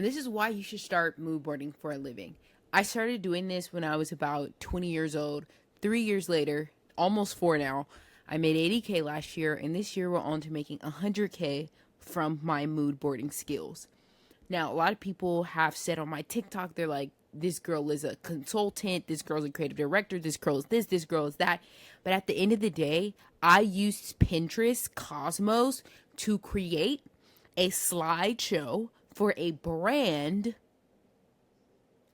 And this is why you should start mood boarding for a living. I started doing this when I was about 20 years old. 3 years later, almost 4 now, I made 80K last year, and this year we're on to making 100K from my mood boarding skills. Now, a lot of people have said on my TikTok, they're like, this girl is a consultant, this girl's a creative director, this girl is this girl is that. But at the end of the day, I used Pinterest Cosmos to create a slideshow for a brand,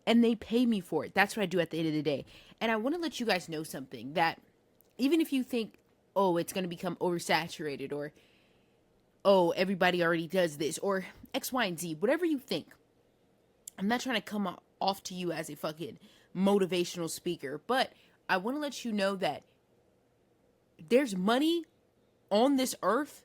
and they pay me for it. That's what I do at the end of the day. And I want to let you guys know something, that even if you think, oh, it's going to become oversaturated, or, oh, everybody already does this, or X, Y, and Z, whatever you think. I'm not trying to come off to you as a fucking motivational speaker, but I want to let you know that there's money on this earth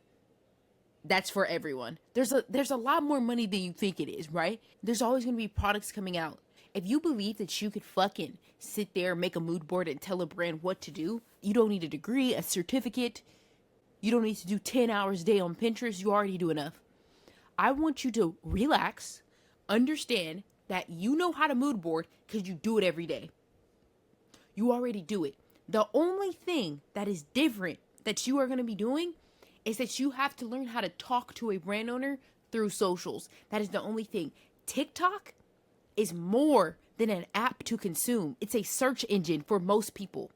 that's for everyone. There's a lot more money than you think it is, right? There's always going to be products coming out. If you believe that you could fucking sit there, make a mood board, and tell a brand what to do, you don't need a degree, a certificate. You don't need to do 10 hours a day on Pinterest. You already do enough. I want you to relax, understand that you know how to mood board because you do it every day. You already do it. The only thing that is different that you are going to be doing is that you have to learn how to talk to a brand owner through socials. That is the only thing. TikTok is more than an app to consume. It's a search engine for most people.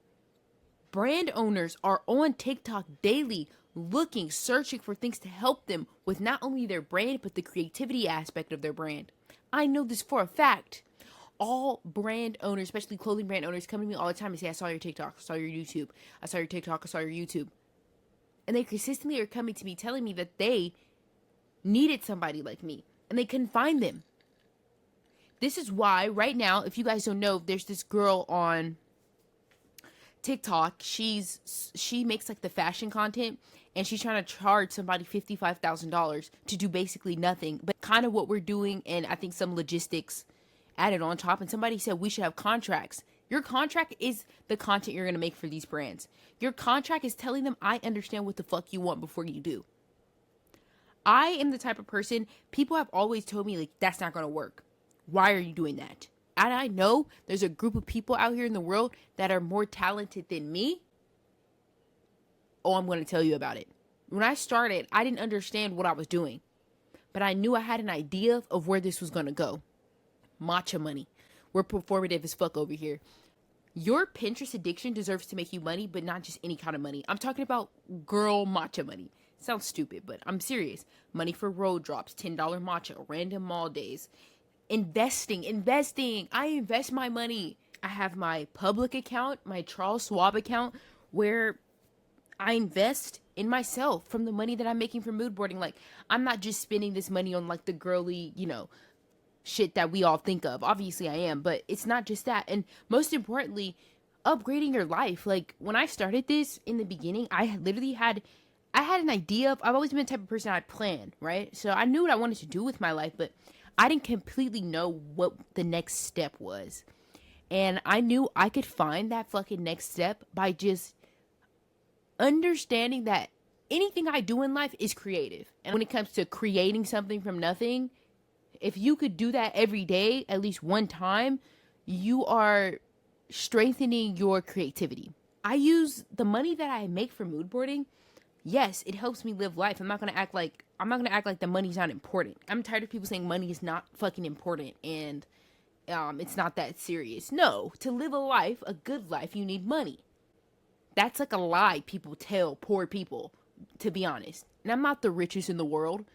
Brand owners are on TikTok daily, looking, searching for things to help them with not only their brand, but the creativity aspect of their brand. I know this for a fact. All brand owners, especially clothing brand owners, come to me all the time and say, I saw your TikTok, I saw your YouTube, I saw your TikTok, I saw your YouTube. And they consistently are coming to me telling me that they needed somebody like me and they couldn't find them. This is why right now, if you guys don't know, there's this girl on TikTok. She makes like the fashion content, and she's trying to charge somebody $55,000 to do basically nothing, but kind of what we're doing, and I think some logistics added on top. And somebody said we should have contracts. Your contract is the content you're going to make for these brands. Your contract is telling them, I understand what the fuck you want before you do. I am the type of person, people have always told me, like, that's not going to work. Why are you doing that? And I know there's a group of people out here in the world that are more talented than me. Oh, I'm going to tell you about it. When I started, I didn't understand what I was doing, but I knew I had an idea of where this was going to go. Matcha money. We're performative as fuck over here. Your Pinterest addiction deserves to make you money, but not just any kind of money. I'm talking about girl matcha money. Sounds stupid, but I'm serious. Money for road drops, $10 matcha, random mall days. Investing. I invest my money. I have my public account, my Charles Schwab account, where I invest in myself from the money that I'm making from mood boarding. Like, I'm not just spending this money on like the girly, shit that we all think of. Obviously I am, but it's not just that. And most importantly, upgrading your life. Like, when I started this in the beginning, I had an idea of, I've always been the type of person I plan, right? So I knew what I wanted to do with my life, but I didn't completely know what the next step was. And I knew I could find that fucking next step by just understanding that anything I do in life is creative. And when it comes to creating something from nothing, if you could do that every day, at least one time, you are strengthening your creativity. I use the money that I make from mood boarding. Yes, it helps me live life. I'm not gonna act like the money's not important. I'm tired of people saying money is not fucking important and it's not that serious. No, to live a life, a good life, you need money. That's like a lie people tell poor people, to be honest. And I'm not the richest in the world.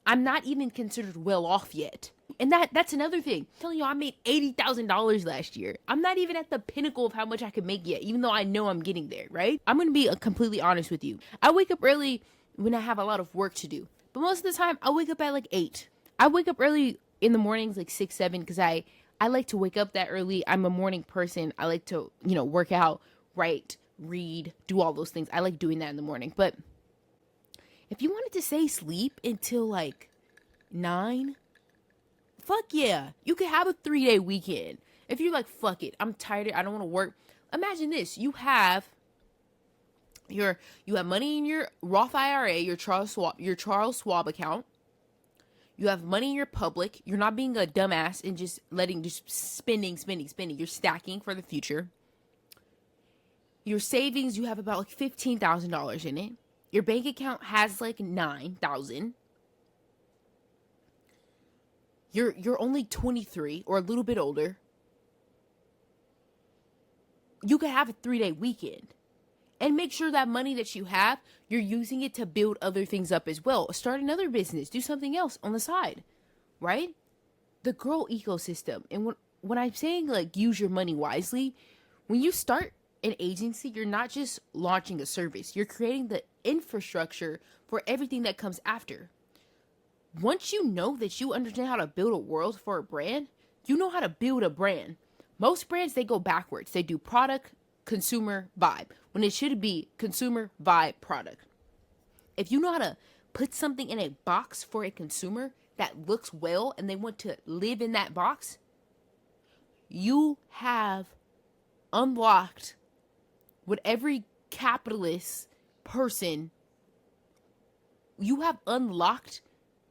I'm not even considered well off yet. And that's another thing. I'm telling you, I made $80,000 last year. I'm not even at the pinnacle of how much I could make yet, even though I know I'm getting there, right? I'm going to be completely honest with you. I wake up early when I have a lot of work to do. But most of the time, I wake up at like 8. I wake up early in the mornings, like 6, 7, because I like to wake up that early. I'm a morning person. I like to, work out, write, read, do all those things. I like doing that in the morning. But if you wanted to say sleep until like 9, fuck yeah. You could have a 3-day weekend. If you're like, fuck it, I'm tired, I don't want to work. Imagine this. You have money in your Roth IRA, your Charles Schwab account. You have money in your public. You're not being a dumbass and just spending. You're stacking for the future. Your savings, you have about like $15,000 in it. Your bank account has like $9,000. You're only 23 or a little bit older. You could have a 3-day weekend. And make sure that money that you have, you're using it to build other things up as well. Start another business. Do something else on the side, right? The girl ecosystem. And when I'm saying like use your money wisely, when you start an agency, you're not just launching a service. You're creating the infrastructure for everything that comes after. Once you know that you understand how to build a world for a brand, you know how to build a brand. Most brands, they go backwards. They do product, consumer, vibe, when it should be consumer, vibe, product. If you know how to put something in a box for a consumer that looks well and they want to live in that box, you have unlocked what every capitalist person, you have unlocked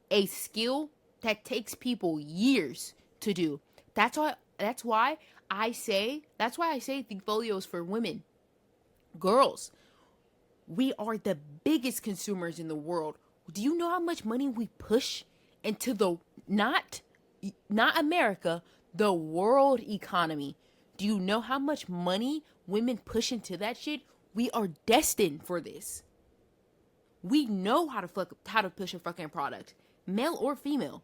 a skill that takes people years to do. That's why I say Thinkfolio is for women. Girls, we are the biggest consumers in the world. Do you know how much money we push into the not America, the world economy? Do you know how much money women push into that shit? We are destined for this. We know how to push a fucking product, male or female.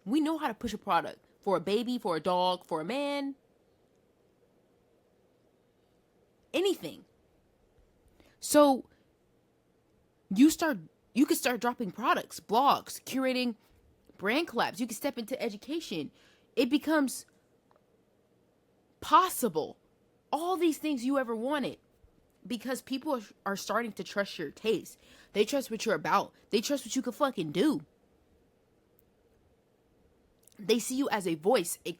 We know how to push a product for a baby, for a dog, for a man. Anything. So you could start dropping products, blogs, curating brand collabs. You can step into education. It becomes possible. All these things you ever wanted, because people are starting to trust your taste. They trust what you're about. They trust what you can fucking do. They see you as a voice, a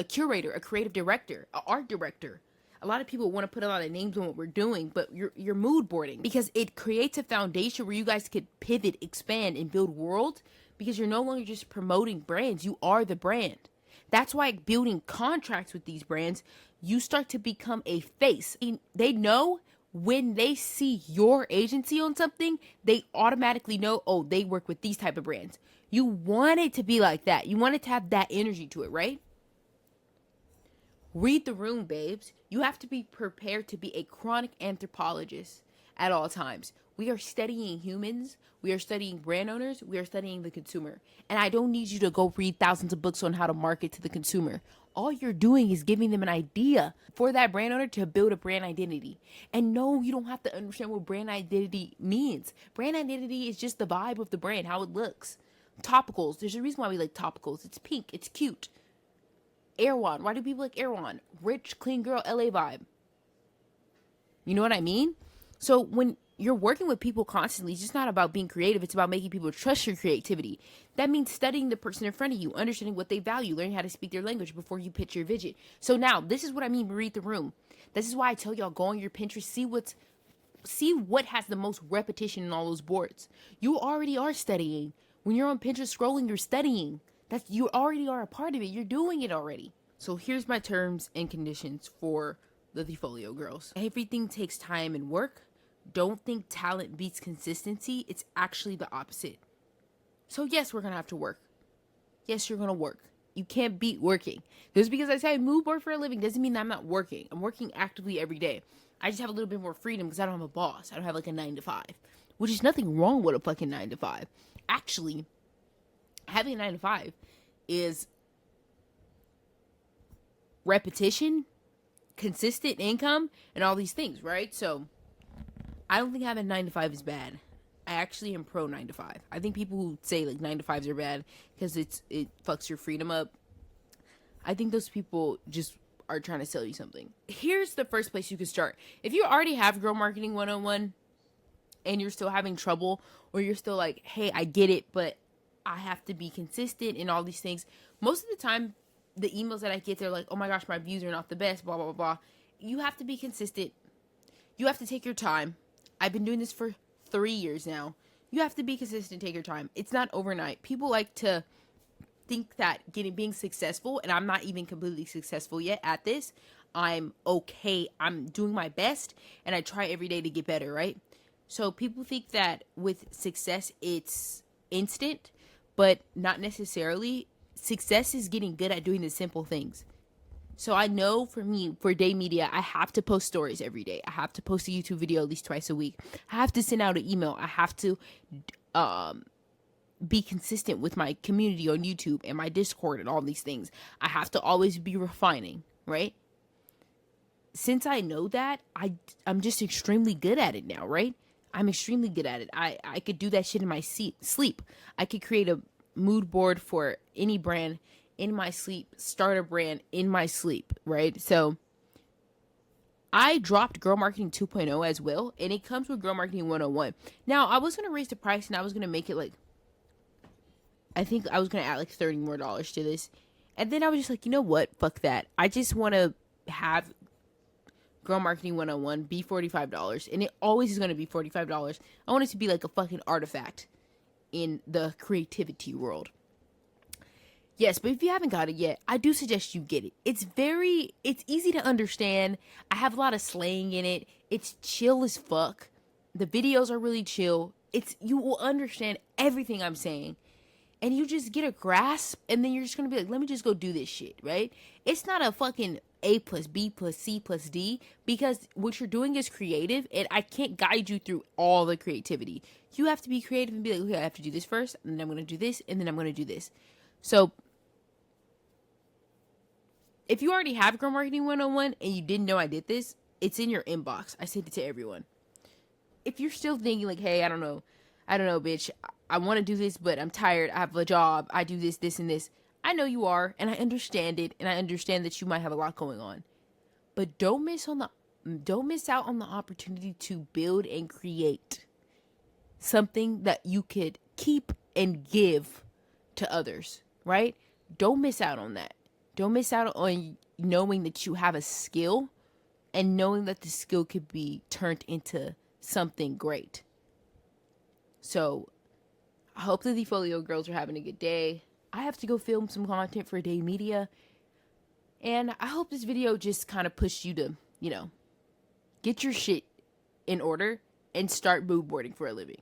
curator, a creative director, an art director. A lot of people want to put a lot of names on what we're doing, but you're mood boarding, because it creates a foundation where you guys could pivot, expand, and build world, because you're no longer just promoting brands. You are the brand. That's why building contracts with these brands, you start to become a face. They know when they see your agency on something, they automatically know, oh, they work with these type of brands. You want it to be like that. You want it to have that energy to it, right? Read the room, babes. You have to be prepared to be a chronic anthropologist at all times. We are studying humans. We are studying brand owners. We are studying the consumer. And I don't need you to go read thousands of books on how to market to the consumer. All you're doing is giving them an idea for that brand owner to build a brand identity. And no, you don't have to understand what brand identity means. Brand identity is just the vibe of the brand, how it looks. Topicals. There's a reason why we like topicals. It's pink. It's cute. Erewhon. Why do people like Erewhon? Rich, clean girl, LA vibe. You know what I mean? So when you're working with people constantly, it's just not about being creative. It's about making people trust your creativity. That means studying the person in front of you, understanding what they value, learning how to speak their language before you pitch your vision. So now, this is what I mean by read the room. This is why I tell y'all, go on your Pinterest, see what has the most repetition in all those boards. You already are studying. When you're on Pinterest scrolling, you're studying. You already are a part of it. You're doing it already. So here's my terms and conditions for the Thinkfolio girls. Everything takes time and work. Don't think talent beats consistency. It's actually the opposite. So yes, we're going to have to work. Yes, you're going to work. You can't beat working. Just because I say I mood board for a living doesn't mean that I'm not working. I'm working actively every day. I just have a little bit more freedom because I don't have a boss. I don't have like a 9 to 5, which is nothing wrong with a fucking 9 to 5. Actually, having a 9 to 5 is repetition, consistent income, and all these things, right? So I don't think having 9 to 5 is bad. I actually am pro 9 to 5. I think people who say like 9 to 5s are bad because it fucks your freedom up, I think those people just are trying to sell you something. Here's the first place you can start. If you already have Girl Marketing 101 and you're still having trouble, or you're still like, hey, I get it, but I have to be consistent and all these things. Most of the time, the emails that I get, they're like, oh my gosh, my views are not the best, blah, blah, blah, blah. You have to be consistent. You have to take your time. I've been doing this for 3 years now. You have to be consistent, take your time. It's not overnight. People like to think that being successful, and I'm not even completely successful yet at this. I'm okay. I'm doing my best, and I try every day to get better, right? So people think that with success, it's instant, but not necessarily. Success is getting good at doing the simple things. So I know for me, for day media, I have to post stories every day. I have to post a YouTube video at least twice a week. I have to send out an email. I have to be consistent with my community on YouTube and my Discord and all these things. I have to always be refining, right? Since I know that, I'm just extremely good at it now, right? I'm extremely good at it. I could do that shit in my sleep. I could create a mood board for any brand in my sleep, start a brand in my sleep, right? So I dropped Girl Marketing 2.0 as well, and it comes with Girl Marketing 101. Now, I was going to raise the price, and I was going to make it like, I think I was going to add like $30 more to this. And then I was just like, you know what? Fuck that. I just want to have Girl Marketing 101 be $45, and it always is going to be $45. I want it to be like a fucking artifact in the creativity world. Yes, but if you haven't got it yet, I do suggest you get it. It's easy to understand. I have a lot of slang in it. It's chill as fuck. The videos are really chill. You will understand everything I'm saying. And you just get a grasp, and then you're just going to be like, let me just go do this shit, right? It's not a fucking A plus B plus C plus D, because what you're doing is creative, and I can't guide you through all the creativity. You have to be creative and be like, okay, I have to do this first, and then I'm going to do this, and then I'm going to do this. So if you already have Girl Marketing 101 and you didn't know I did this, it's in your inbox. I sent it to everyone. If you're still thinking like, hey, I don't know, bitch, I want to do this, but I'm tired. I have a job. I do this, this, and this. I know you are, and I understand it, and I understand that you might have a lot going on. But don't miss out on the opportunity to build and create something that you could keep and give to others, right? Don't miss out on that. Don't miss out on knowing that you have a skill and knowing that the skill could be turned into something great. So I hope that the Folio girls are having a good day. I have to go film some content for Day Media. And I hope this video just kind of pushed you to, get your shit in order and start mood boarding for a living.